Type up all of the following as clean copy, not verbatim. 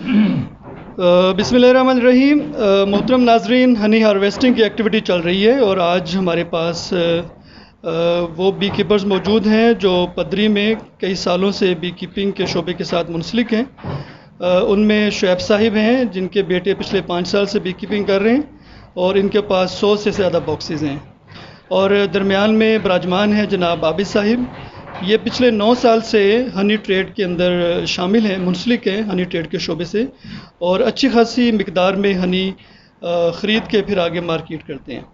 बिस्मिल्लाहिर्रहमानिर्रहीम। मोहतरम नाजरीन, हनी हार्वेस्टिंग की एक्टिविटी चल रही है और आज हमारे पास वो बी कीपर्स मौजूद हैं जो पदरी में कई सालों से बी कीपिंग के शोबे के साथ मुंसलिक हैं। उनमें शुएब साहिब हैं जिनके बेटे पिछले 5 साल से बी कीपिंग कर रहे हैं और इनके पास 100 से ज़्यादा बॉक्सेस हैं। और दरमियान में बराजमान है जनाब आबिद साहिब। ये पिछले 9 साल से हनी ट्रेड के अंदर शामिल हैं, मुंसलिक हैं हनी ट्रेड के शोबे से, और अच्छी खासी मिकदार में हनी ख़रीद के फिर आगे मार्केट करते हैं।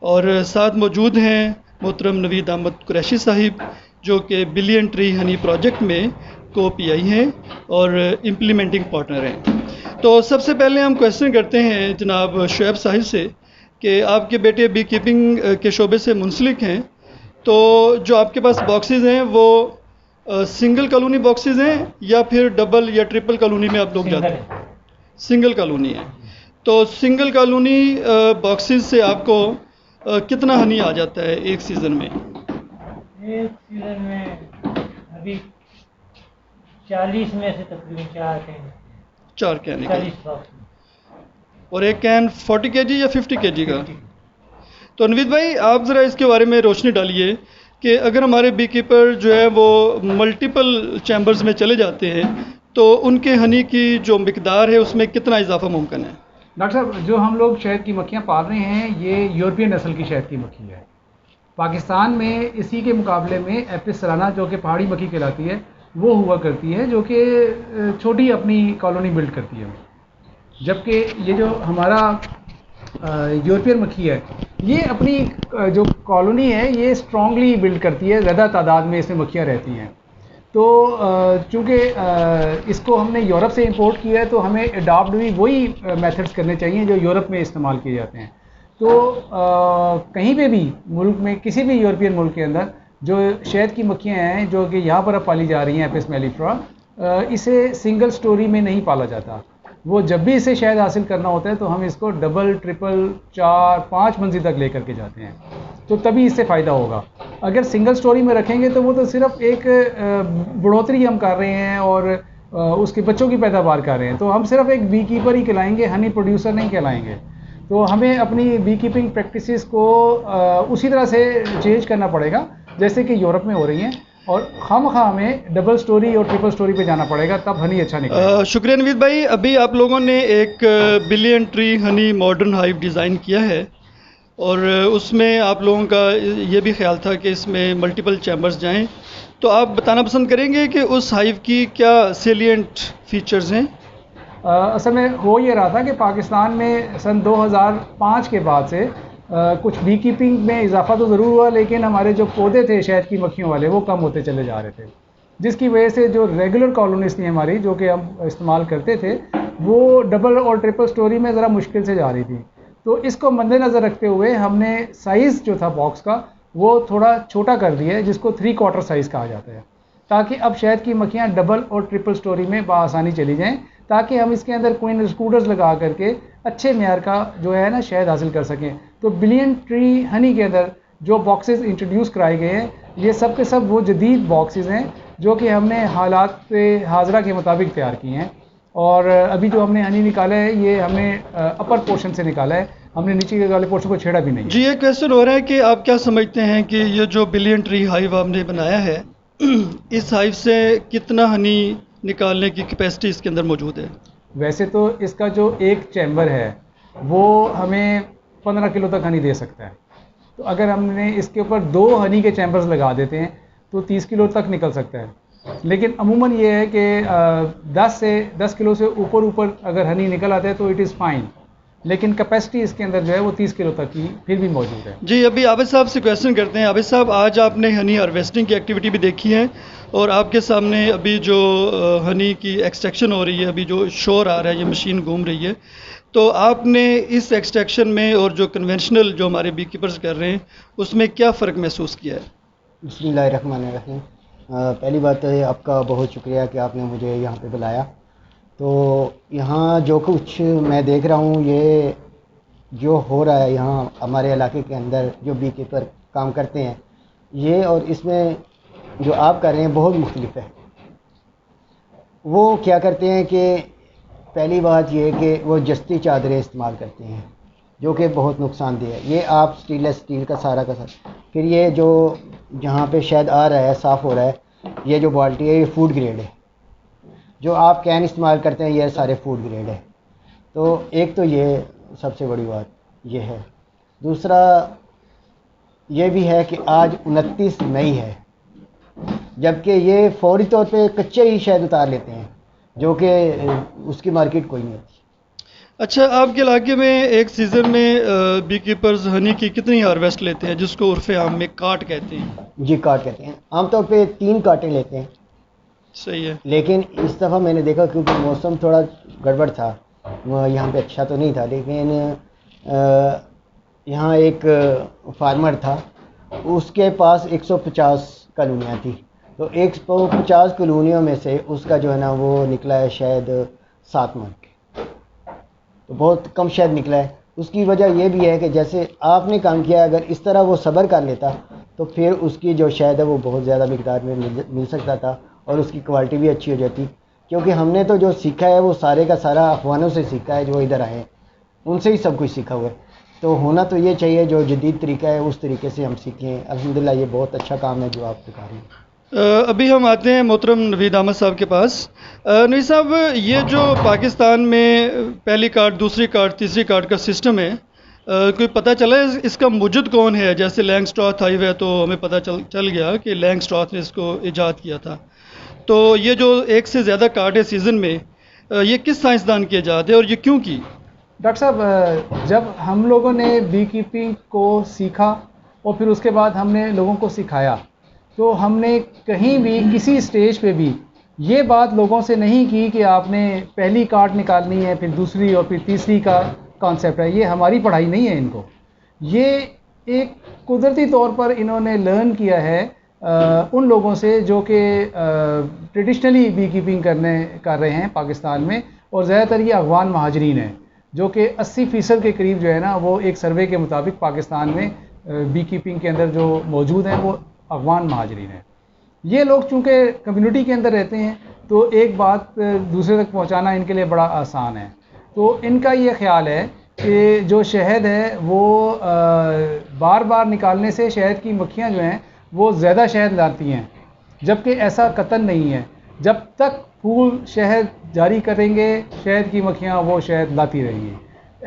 और साथ मौजूद हैं मोहतरम नवीद अहमद कुरैशी साहिब जो कि बिलियन ट्री हनी प्रोजेक्ट में को पीआई हैं और इम्प्लीमेंटिंग पार्टनर हैं। तो सबसे पहले हम क्वेश्चन करते हैं जनाब शुएब साहिब से कि आपके बेटे बी कीपिंग के शोबे से मुंसलिक हैं, तो जो आपके पास बॉक्सेस हैं वो सिंगल कॉलोनी बॉक्सेस हैं या फिर डबल या ट्रिपल कॉलोनी में आप लोग जाते हैं? सिंगल कॉलोनी है। तो सिंगल कॉलोनी बॉक्सेस से आपको कितना हनी आ जाता है एक सीज़न में? एक सीज़न में अभी 40 में से तकरीबन 4 कैन 40 बॉक्स। और एक कैन 40 केजी या 50 केजी का? तो नवीद भाई, आप ज़रा इसके बारे में रोशनी डालिए कि अगर हमारे बी कीपर जो है वो मल्टीपल चैम्बर्स में चले जाते हैं तो उनके हनी की जो मिकदार है उसमें कितना इजाफा मुमकिन है? डॉक्टर साहब, जो हम लोग शहद की मक्खियाँ पाल रहे हैं ये यूरोपियन नस्ल की शहद की मक्खी है। पाकिस्तान में इसी के मुकाबले में एपिस सलाना जो कि पहाड़ी मक्खी कहलाती है वो हुआ करती है, जो कि छोटी अपनी कॉलोनी बिल्ड करती है। जबकि ये जो हमारा यूरोपियन मक्खी है ये अपनी जो कॉलोनी है ये स्ट्रांगली बिल्ड करती है, ज़्यादा तादाद में इसमें मक्खियाँ रहती हैं। तो चूँकि इसको हमने यूरोप से इंपोर्ट किया है तो हमें अडॉप्ट भी वही मेथड्स करने चाहिए जो यूरोप में इस्तेमाल किए जाते हैं। तो कहीं पे भी मुल्क में किसी भी यूरोपियन मुल्क के अंदर जो शहद की मक्खियाँ हैं जो कि यहाँ पर अब पाली जा रही हैं एपिस मेलिफेरा, इसे सिंगल स्टोरी में नहीं पाला जाता। वो जब भी इसे शहद हासिल करना होता है तो हम इसको डबल, ट्रिपल, 4, 5 मंजिल तक लेकर के जाते हैं, तो तभी इससे फ़ायदा होगा। अगर सिंगल स्टोरी में रखेंगे तो वो तो सिर्फ एक बढ़ोतरी हम कर रहे हैं और उसके बच्चों की पैदावार कर रहे हैं, तो हम सिर्फ एक बी कीपर ही कहलाएंगे, हनी प्रोड्यूसर नहीं कहलाएंगे। तो हमें अपनी बी कीपिंग प्रैक्टिसेस को उसी तरह से चेंज करना पड़ेगा जैसे कि यूरोप में हो रही हैं, और खामखा हमें डबल स्टोरी और ट्रिपल स्टोरी पे जाना पड़ेगा, तब हनी अच्छा निकलेगा। शुक्रिया नवीद भाई। अभी आप लोगों ने एक billion tree Honey modern hive design किया है और उसमें आप लोगों का ये भी ख्याल था कि इसमें मल्टीपल चैम्बर्स जाएं, तो आप बताना पसंद करेंगे कि उस हाइव की क्या सेलिएंट फीचर्स हैं? असल में हो ये रहा था कि पाकिस्तान में सन 2005 के बाद से कुछ बी कीपिंग में इजाफा तो ज़रूर हुआ, लेकिन हमारे जो पौधे थे शहद की मक्खियों वाले वो कम होते चले जा रहे थे, जिसकी वजह से जो रेगुलर कॉलोनीज थी हमारी जो कि हम इस्तेमाल करते थे वो डबल और ट्रिपल स्टोरी में ज़रा मुश्किल से जा रही थी। तो इसको मद्देनज़र रखते हुए हमने साइज़ जो था बॉक्स का वो थोड़ा छोटा कर दिया है, जिसको 3/4 साइज़ कहा जाता है, ताकि अब शहद की मक्खियाँ डबल और ट्रिपल स्टोरी में बआसानी चली जाएँ, ताकि हम इसके अंदर क्वीन स्कूटर्स लगा करके अच्छे मेयार का जो है ना शहद हासिल कर सकें। तो बिलियन ट्री हनी के अंदर जो बॉक्सेस इंट्रोड्यूस कराए गए हैं ये सब के सब वो जदीद बॉक्सेस हैं जो कि हमने हालात हाजरा के मुताबिक तैयार किए हैं। और अभी जो हमने हनी निकाला है ये हमने अपर पोर्शन से निकाला है, हमने नीचे के वाले पोर्शन को छेड़ा भी नहीं। जी, ये क्वेश्चन हो रहा है कि आप क्या समझते हैं कि ये जो बिलियन ट्री हाइव आपने बनाया है इस हाइव से कितना हनी निकालने की कैपेसिटी इसके अंदर मौजूद है? वैसे तो इसका जो एक चैम्बर है वो हमें 15 किलो तक हनी दे सकता है, तो अगर हमने इसके ऊपर 2 हनी के चैम्बर्स लगा देते हैं तो 30 किलो तक निकल सकता है। लेकिन अमूमन ये है कि 10 किलो से ऊपर अगर हनी निकल आता है तो इट इज़ फाइन, लेकिन कैपेसिटी इसके अंदर जो है वो 30 किलो तक की फिर भी मौजूद है। जी, अभी आबिद साहब से क्वेश्चन करते हैं। आबिद साहब, आज आपने हनी हार्वेस्टिंग की एक्टिविटी भी देखी है और आपके सामने अभी जो हनी की एक्सट्रैक्शन हो रही है, अभी जो शोर आ रहा है, ये मशीन घूम रही है, तो आपने इस एक्सट्रैक्शन में और जो कन्वेंशनल जो हमारे बी कीपर्स कर रहे हैं उसमें क्या फ़र्क महसूस किया है? बिस्मिल्लाहिर्रहमानिर्रहीम। पहली बात तो ये आपका बहुत शुक्रिया कि आपने मुझे यहाँ पे बुलाया। तो यहाँ जो कुछ मैं देख रहा हूँ ये जो हो रहा है यहाँ हमारे इलाके के अंदर जो बी कीपर काम करते हैं ये और इसमें जो आप कर रहे हैं बहुत मुख्तलिफ है। वो क्या करते हैं कि पहली बात ये कि वो जस्ती चादरें इस्तेमाल करते हैं जो कि बहुत नुकसानदेह है। ये आप स्टेनलेस स्टील का सारा का सारा, फिर ये जो जहाँ पे शहद आ रहा है साफ़ हो रहा है, ये जो बाल्टी है ये फूड ग्रेड है। जो आप कैन इस्तेमाल करते हैं ये सारे फूड ग्रेड है। तो एक तो ये सबसे बड़ी बात ये है। दूसरा ये भी है कि आज 29 मई है, जबकि ये फौरी तौर पे कच्चे ही शहद उतार लेते हैं जो कि उसकी मार्केट कोई नहीं होती। अच्छा, आपके इलाके में एक सीज़न में बी कीपर्स हनी की कितनी हार्वेस्ट लेते हैं, जिसको उर्फ़े आम में काट कहते हैं? जी काट कहते हैं। आमतौर पे 3 काटें लेते हैं। सही है। लेकिन इस दफ़ा मैंने देखा क्योंकि मौसम थोड़ा गड़बड़ था, यहाँ पे अच्छा तो नहीं था, लेकिन यहाँ एक फार्मर था, उसके पास 150 कॉलोनियाँ थी। तो 150 कॉलोनियों में से उसका जो है ना वो निकला है शायद 7 मन। तो बहुत कम शहद निकला है। उसकी वजह यह भी है कि जैसे आपने काम किया, अगर इस तरह वो सब्र कर लेता तो फिर उसकी जो शहद है वो बहुत ज़्यादा मिकदार में मिल सकता था और उसकी क्वालिटी भी अच्छी हो जाती। क्योंकि हमने तो जो सीखा है वो सारे का सारा अफवानों से सीखा है, जो इधर आए उनसे ही सब कुछ सीखा हुआ है। तो होना तो ये चाहिए जो जदीद तरीका है उस तरीके से हम सीखें। अल्हम्दुलिल्लाह ये बहुत अच्छा काम है जो आप दिखा रहे हैं। अभी हम आते हैं मोहतरम नवीद अहमद साहब के पास। नवीद साहब, ये जो पाकिस्तान में पहली कार्ड, दूसरी कार्ड, तीसरी कार्ड का सिस्टम है, कोई पता चला है इसका मुजद कौन है? जैसे लैंगस्ट्रॉथ हाईवे तो हमें पता चल गया कि लैंगस्ट्रॉथ ने इसको ईजाद किया था। तो ये जो एक से ज़्यादा कार्ड है सीज़न में, ये किस साइंसदान की ईजाद है और ये क्यों की? डॉक्टर साहब, जब हम लोगों ने बी कीपिंग को सीखा और फिर उसके बाद हमने लोगों को सिखाया, तो हमने कहीं भी किसी स्टेज पे भी ये बात लोगों से नहीं की कि आपने पहली कार्ड निकालनी है, फिर दूसरी और फिर तीसरी का कॉन्सेप्ट है। ये हमारी पढ़ाई नहीं है इनको। ये एक कुदरती तौर पर इन्होंने लर्न किया है उन लोगों से जो कि ट्रेडिशनली बी कीपिंग कर रहे हैं पाकिस्तान में, और ज़्यादातर ये अफगान महाजरीन हैं जो कि 80% के करीब जो है ना वो एक सर्वे के मुताबिक पाकिस्तान में बी कीपिंग के अंदर जो मौजूद हैं वो अफगान महाजरीन हैं। ये लोग चूँकि कम्युनिटी के अंदर रहते हैं तो एक बात दूसरे तक पहुँचाना इनके लिए बड़ा आसान है। तो इनका ये ख्याल है कि जो शहद है वो बार बार निकालने से शहद की मक्खियाँ जो हैं वो ज़्यादा शहद लाती हैं, जबकि ऐसा कतई नहीं है। जब तक फूल शहद जारी करेंगे शहद की मक्खियाँ वो शहद लाती रहेंगी।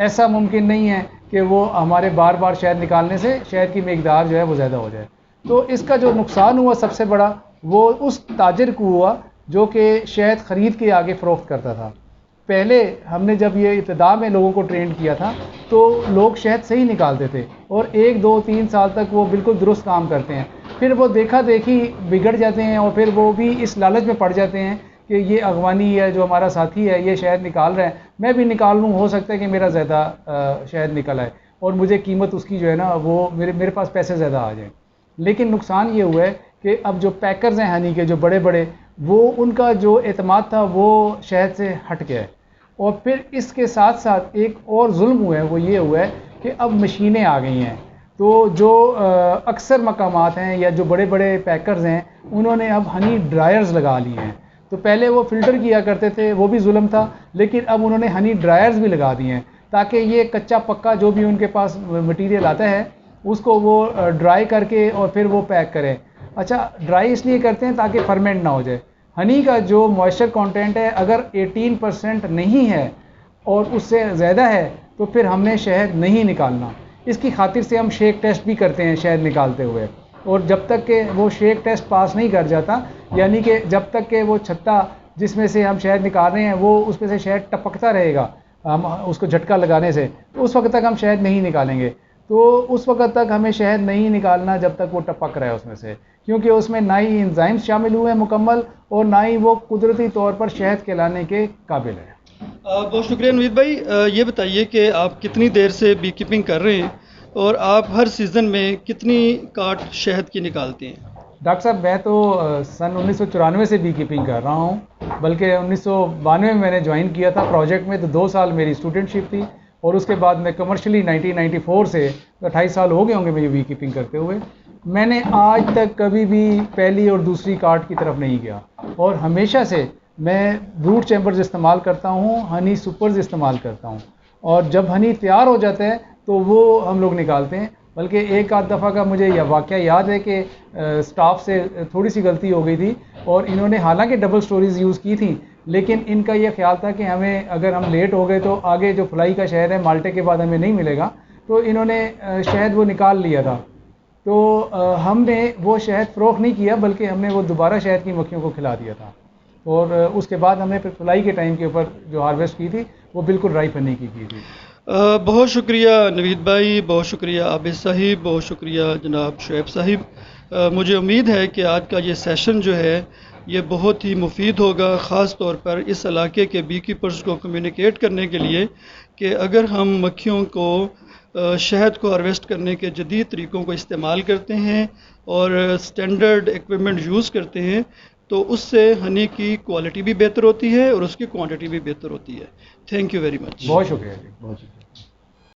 ऐसा मुमकिन नहीं है कि वो हमारे बार बार शहद निकालने से शहद की मकदार जो है वो ज़्यादा हो जाए। तो इसका जो नुकसान हुआ सबसे बड़ा वो उस ताजर को हुआ जो कि शहद ख़रीद के आगे फ़रोख्त करता था। पहले हमने जब ये इब्तिदा में लोगों को ट्रेन किया था तो लोग शहद सही निकालते थे और 1, 2, 3 साल तक वो बिल्कुल दुरुस्त काम करते हैं। फिर वो देखा देखी बिगड़ जाते हैं और फिर वो भी इस लालच में पड़ जाते हैं कि ये अगवानी है, जो हमारा साथी है ये शहद निकाल रहा है, मैं भी निकाल लूँ, हो सकता है कि मेरा ज़्यादा शहद निकल आए और मुझे कीमत उसकी जो है ना वो मेरे पास पैसे ज़्यादा आ जाए। लेकिन नुकसान ये हुआ है कि अब जो पैकर्स हैं हनी के, जो बड़े बड़े, वो उनका जो एतमाद था वो शहद से हट गया है। और फिर इसके साथ साथ एक और जुल्म हुआ है, वो ये हुआ है कि अब मशीनें आ गई हैं। तो जो अक्सर मकामात हैं या जो बड़े बड़े पैकर्स हैं उन्होंने अब हनी ड्रायर्स लगा लिए हैं। तो पहले वो फ़िल्टर किया करते थे, वो भी जुल्म था, लेकिन अब उन्होंने हनी ड्रायर्स भी लगा दिए हैं ताकि ये कच्चा पक्का जो भी उनके पास मटीरियल आता है उसको वो ड्राई करके और फिर वो पैक करें। अच्छा, ड्राई इसलिए करते हैं ताकि फर्मेंट ना हो जाए। हनी का जो मॉइस्चर कंटेंट है अगर 18% नहीं है और उससे ज़्यादा है तो फिर हमने शहद नहीं निकालना। इसकी खातिर से हम शेक टेस्ट भी करते हैं शहद निकालते हुए, और जब तक के वो शेक टेस्ट पास नहीं कर जाता, यानी कि जब तक के वो छत्ता जिसमें से हम शहद निकाल रहे हैं वो उसमें से शहद टपकता रहेगा हम उसको झटका लगाने से, तो उस वक्त तक हम शहद नहीं निकालेंगे। तो उस वक्त तक हमें शहद नहीं निकालना जब तक वो टपक रहा है उसमें से, क्योंकि उसमें ना ही एंजाइम्स शामिल हुए हैं मुकम्मल और ना ही वो कुदरती तौर पर शहद कहलाने के काबिल है। बहुत शुक्रिया नवीद भाई। ये बताइए कि आप कितनी देर से बी कीपिंग कर रहे हैं और आप हर सीज़न में कितनी काट शहद की निकालते हैं? डॉक्टर साहब, मैं तो सन 1994 से बी कीपिंग कर रहा हूँ, बल्कि 1992 में मैंने ज्वाइन किया था प्रोजेक्ट में, तो 2 साल मेरी स्टूडेंटशिप थी और उसके बाद मैं कमर्शियली 1994 से 28 साल हो गए होंगे मुझे बी कीपिंग करते हुए। मैंने आज तक कभी भी पहली और दूसरी कार्ड की तरफ नहीं गया और हमेशा से मैं ब्रूट चैम्बर्स इस्तेमाल करता हूँ, हनी सुपर्स इस्तेमाल करता हूँ, और जब हनी तैयार हो जाता है तो वो हम लोग निकालते हैं। बल्कि एक आध दफ़ा का मुझे यह वाक़या याद है कि स्टाफ से थोड़ी सी गलती हो गई थी और इन्होंने हालांकि डबल स्टोरीज़ यूज़ की थी, लेकिन इनका यह ख्याल था कि हमें अगर हम लेट हो गए तो आगे जो फ्लाई का शहद है माल्टे के बाद हमें नहीं मिलेगा, तो इन्होंने शहद वो निकाल लिया था। तो हमने वो शहद फ़रोख्त नहीं किया, बल्कि हमने वो दोबारा शहद की मक्खियों को खिला दिया था। और उसके बाद हमने फिर फ्लाई के टाइम के ऊपर जो हार्वेस्ट की थी वो बिल्कुल राइप हनी की थी। बहुत शुक्रिया नवीद भाई, बहुत शुक्रिया आबिद साहिब, बहुत शुक्रिया जनाब शुएब साहिब। मुझे उम्मीद है कि आज का ये सेशन जो है ये बहुत ही मुफीद होगा, ख़ास तौर पर इस इलाके के बी कीपर्स को कम्युनिकेट करने के लिए कि अगर हम मक्खियों को शहद को हार्वेस्ट करने के जदीद तरीक़ों को इस्तेमाल करते हैं और स्टैंडर्ड इक्विपमेंट यूज़ करते हैं तो उससे हनी की क्वालिटी भी बेहतर होती है और उसकी क्वांटिटी भी बेहतर होती है। Thank you very much. बहुत शुक्रिया जी। बहुत शुक्रिया।